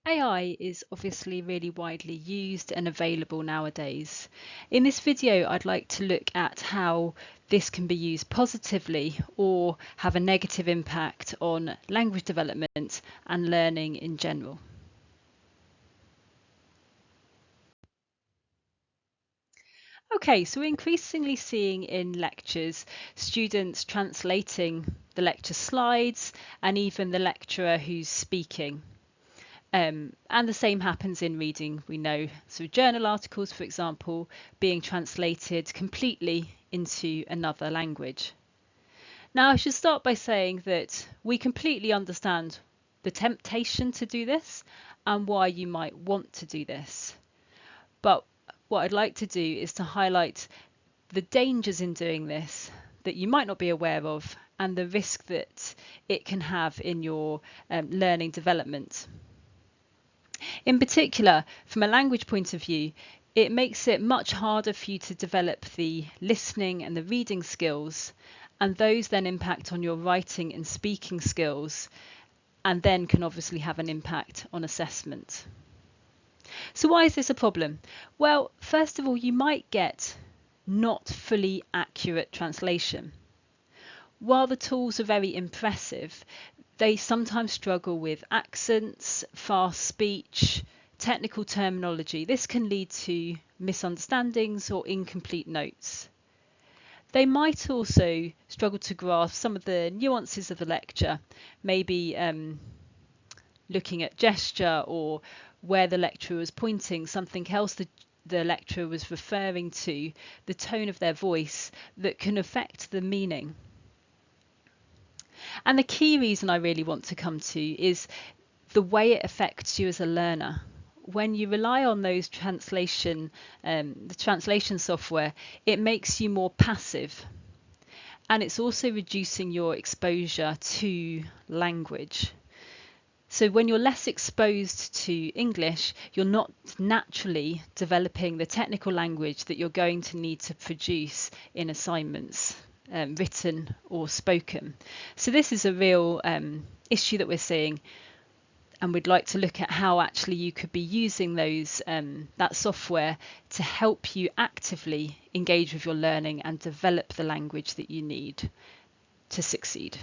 AI is obviously really widely used and available nowadays. In this video, I'd like to look at how this can be used positively or have a negative impact on language development and learning in general. Okay, so we're increasingly seeing in lectures students translating the lecture slides and even the lecturer who's speaking. And the same happens in reading, we know. So journal articles, for example, being translated completely into another language. Now, I should start by saying that we completely understand the temptation to do this and why you might want to do this. But what I'd like to do is to highlight the dangers in doing this that you might not be aware of and the risk that it can have in your learning development. In particular, from a language point of view, it makes it much harder for you to develop the listening and the reading skills, and those then impact on your writing and speaking skills, and then can obviously have an impact on assessment. So why is this a problem? Well, first of all, you might get not fully accurate translation. While the tools are very impressive, they sometimes struggle with accents, fast speech, technical terminology. This can lead to misunderstandings or incomplete notes. They might also struggle to grasp some of the nuances of the lecture, maybe looking at gesture or where the lecturer was pointing, something else the lecturer was referring to, the tone of their voice that can affect the meaning. And the key reason I really want to come to is the way it affects you as a learner. When you rely on those the translation software, it makes you more passive. And it's also reducing your exposure to language. So when you're less exposed to English, you're not naturally developing the technical language that you're going to need to produce in assignments. Written or spoken. So this is a real issue that we're seeing, and we'd like to look at how actually you could be using that software to help you actively engage with your learning and develop the language that you need to succeed.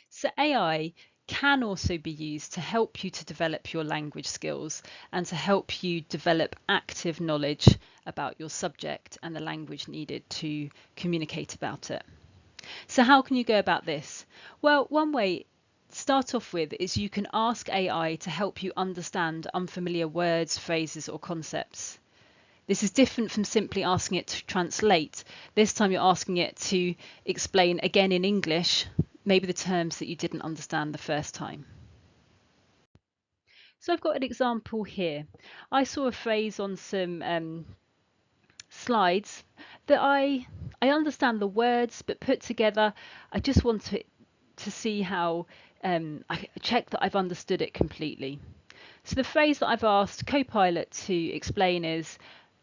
So AI can also be used to help you to develop your language skills and to help you develop active knowledge about your subject and the language needed to communicate about it. So how can you go about this? Well, one way to start off with is you can ask AI to help you understand unfamiliar words, phrases or concepts. This is different from simply asking it to translate. This time you're asking it to explain again in English maybe the terms that you didn't understand the first time. So I've got an example here. I saw a phrase on some slides that I understand the words, but put together, I just want to see how I check that I've understood it completely. So the phrase that I've asked Copilot to explain is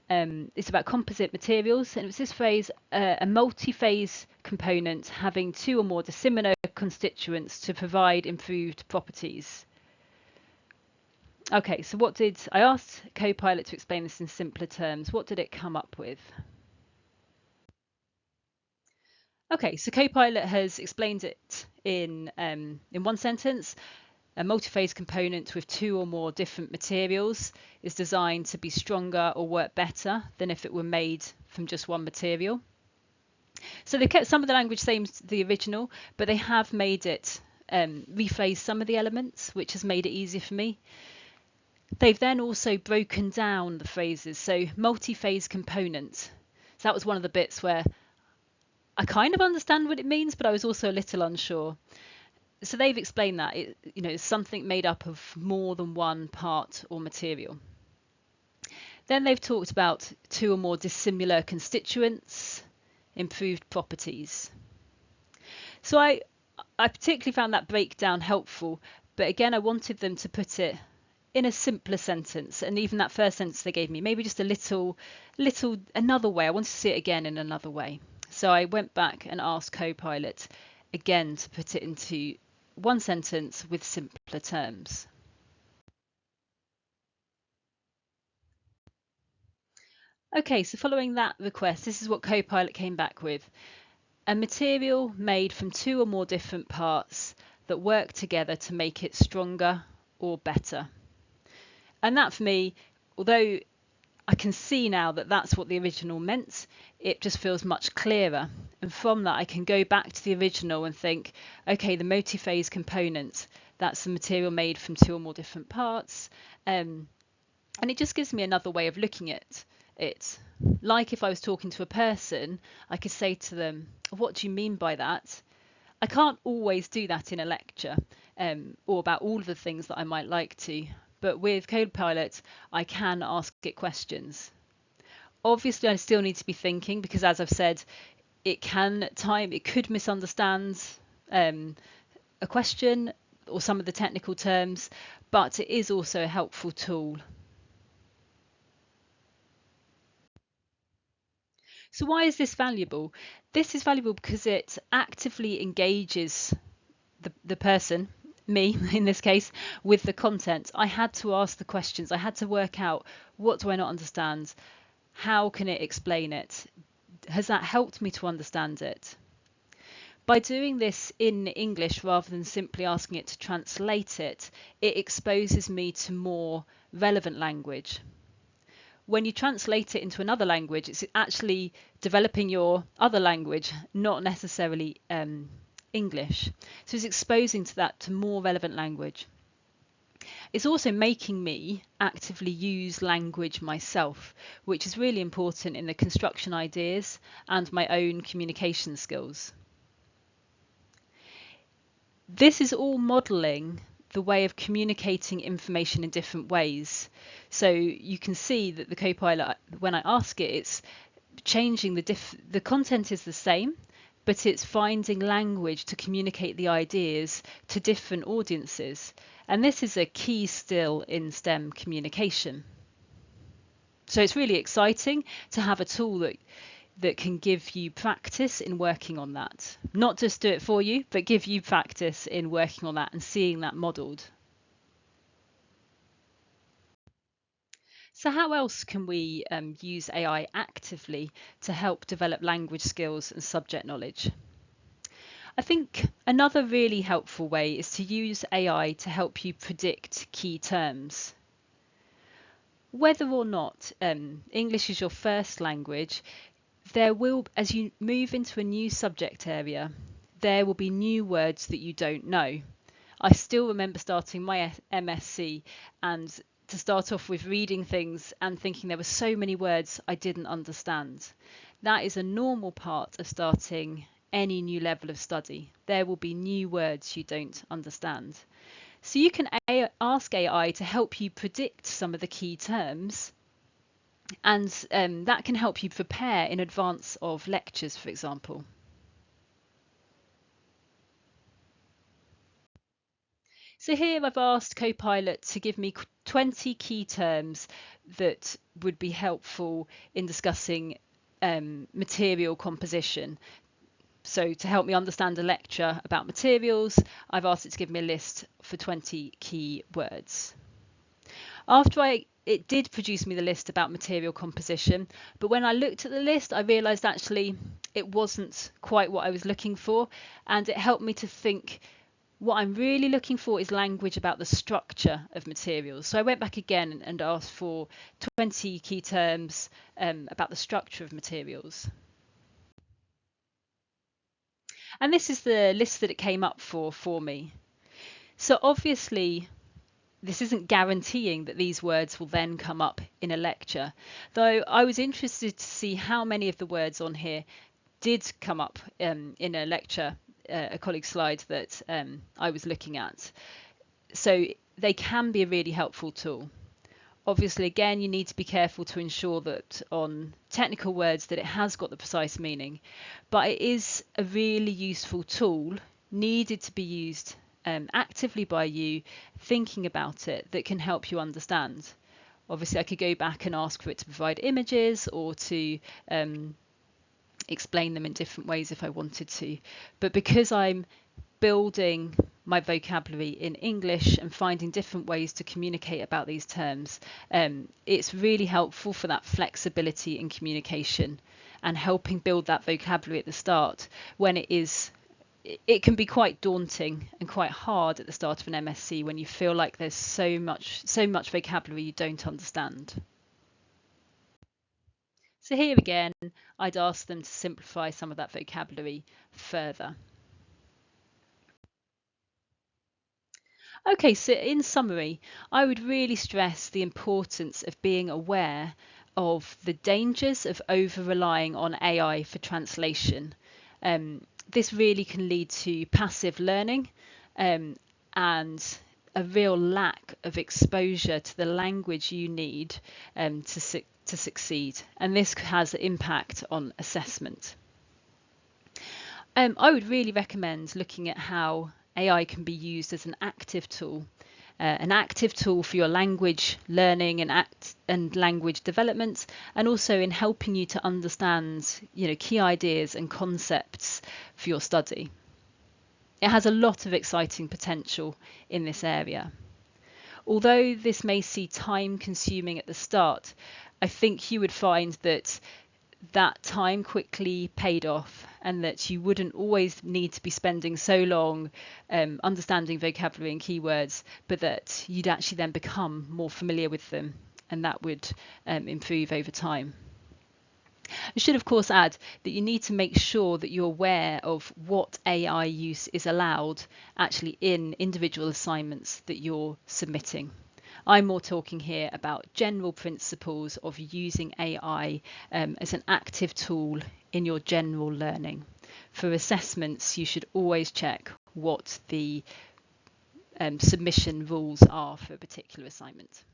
it's about composite materials, and it was this phrase, a multi-phase component having two or more dissimilar constituents to provide improved properties. Okay, so what did I asked Copilot to explain this in simpler terms? What did it come up with? Okay, so Copilot has explained it in one sentence. A multi-phase component with two or more different materials is designed to be stronger or work better than if it were made from just one material. So they've kept some of the language same as the original, but they have made it rephrase some of the elements, which has made it easier for me. They've then also broken down the phrases. So multi-phase component. So that was one of the bits where I kind of understand what it means, but I was also a little unsure. So they've explained that it's something made up of more than one part or material. Then they've talked about two or more dissimilar constituents, improved properties. So I particularly found that breakdown helpful, but again, I wanted them to put it in a simpler sentence, and even that first sentence they gave me, maybe just a little another way. I wanted to see it again in another way. So I went back and asked Copilot again to put it into one sentence with simpler terms. Okay, so following that request, this is what Copilot came back with. A material made from two or more different parts that work together to make it stronger or better. And that for me, although I can see now that that's what the original meant, it just feels much clearer. And from that, I can go back to the original and think, okay, the multi-phase component, that's the material made from two or more different parts. And it just gives me another way of looking at it. Like if I was talking to a person, I could say to them, what do you mean by that? I can't always do that in a lecture, or about all of the things that I might like to, but with Copilot, I can ask it questions. Obviously, I still need to be thinking because, as I've said, it could misunderstand um, a question or some of the technical terms, but it is also a helpful tool. So why is this valuable? This is valuable because it actively engages the person, me in this case, with the content. I had to ask the questions. I had to work out, what do I not understand? How can it explain it? Has that helped me to understand it? By doing this in English rather than simply asking it to translate it, it exposes me to more relevant language. When you translate it into another language, it's actually developing your other language, not necessarily English. So it's exposing to more relevant language. It's also making me actively use language myself, which is really important in the construction ideas and my own communication skills. This is all modelling the way of communicating information in different ways. So you can see that the Copilot, when I ask it, it's changing the content is the same, but it's finding language to communicate the ideas to different audiences. And this is a key still in STEM communication. So it's really exciting to have a tool that can give you practice in working on that. Not just do it for you, but give you practice in working on that and seeing that modelled. So how else can we use AI actively to help develop language skills and subject knowledge? I think another really helpful way is to use AI to help you predict key terms. Whether or not English is your first language, as you move into a new subject area, there will be new words that you don't know. I still remember starting my MSc and to start off with reading things and thinking there were so many words I didn't understand. That is a normal part of starting any new level of study. There will be new words you don't understand. So you can ask AI to help you predict some of the key terms, and that can help you prepare in advance of lectures, for example. So here I've asked Copilot to give me 20 key terms that would be helpful in discussing material composition. So to help me understand a lecture about materials, I've asked it to give me a list for 20 key words. After it did produce me the list about material composition, but when I looked at the list, I realised actually it wasn't quite what I was looking for, and it helped me to think what I'm really looking for is language about the structure of materials. So I went back again and asked for 20 key terms about the structure of materials. And this is the list that it came up for me. So obviously, this isn't guaranteeing that these words will then come up in a lecture, though I was interested to see how many of the words on here did come up in a lecture, a colleague's slide that I was looking at. So they can be a really helpful tool. Obviously, again, you need to be careful to ensure that on technical words that it has got the precise meaning, but it is a really useful tool needed to be used actively by you, thinking about it, that can help you understand. Obviously, I could go back and ask for it to provide images or to explain them in different ways if I wanted to, but because I'm building my vocabulary in English and finding different ways to communicate about these terms, it's really helpful for that flexibility in communication and helping build that vocabulary at the start when it can be quite daunting and quite hard at the start of an MSc when you feel like there's so much vocabulary you don't understand. So here again, I'd ask them to simplify some of that vocabulary further. Okay, so in summary, I would really stress the importance of being aware of the dangers of over relying on AI for translation. This really can lead to passive learning and a real lack of exposure to the language you need to succeed. And this has an impact on assessment. I would really recommend looking at how AI can be used as an active tool for your language learning and language development, and also in helping you to understand, key ideas and concepts for your study. It has a lot of exciting potential in this area. Although this may seem time consuming at the start, I think you would find that time quickly paid off and that you wouldn't always need to be spending so long understanding vocabulary and keywords, but that you'd actually then become more familiar with them, and that would improve over time. I should of course add that you need to make sure that you're aware of what AI use is allowed actually in individual assignments that you're submitting. I'm more talking here about general principles of using AI as an active tool in your general learning. For assessments, you should always check what the submission rules are for a particular assignment.